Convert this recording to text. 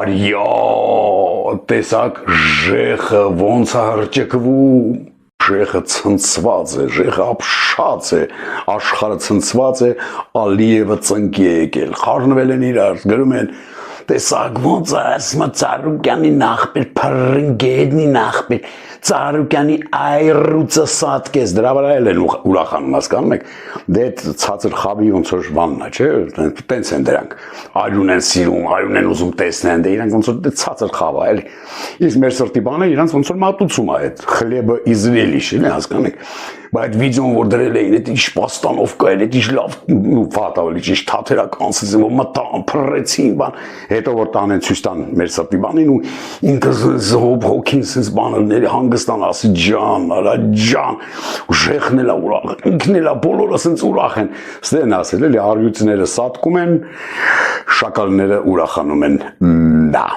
արյա, տեսակ ժեխը ոնց է հրճկվում, ժեխը ցնցված է, ժեխը ապշած է, աշխարհը ցնցված է, Ալիևը ծնկի է եկել, խառնվել են իրար, գրում են տեսակ ոնց է, ասում է Ծառուկյանի նախբեր, փռնգեդնի նախբեր, Ծառուկյանի այրուծը սատկես, դրա վրա են ուրախանում, հասկանում եք, դե ցածր խավի ոնց որ բանն է, չէ, տենց են դրանք, արյուն են սիրում, արյուն են ուզում տեսնեն, դե իրանք ոնց որ ցածր խավ է, էլի, իսկ մեր սրտի բանը իրանք ոնց որ մատուցում է այդ խլեբը իզրելիշ, էլի, հասկանում եք, բայց վիդեոն որ դրել էին, այդ ինչ պաստանովկա էր, այդ ինչ լավ ֆատավելի, ինչ թաթերականցից են, որ մտան, փռեցին, բան, հետո որ տանեն ցույց տան մեր սրտի բանին ու ինքը հոգին sense բաներ հանգստան, ասի ջան, արա ջան, ու ժեխն էլա ուրախ, ինքն էլա բոլորը sense ուրախ են, ստեն ասել էլի արյուծները սատկում են, շակալները ուրախանում են, դա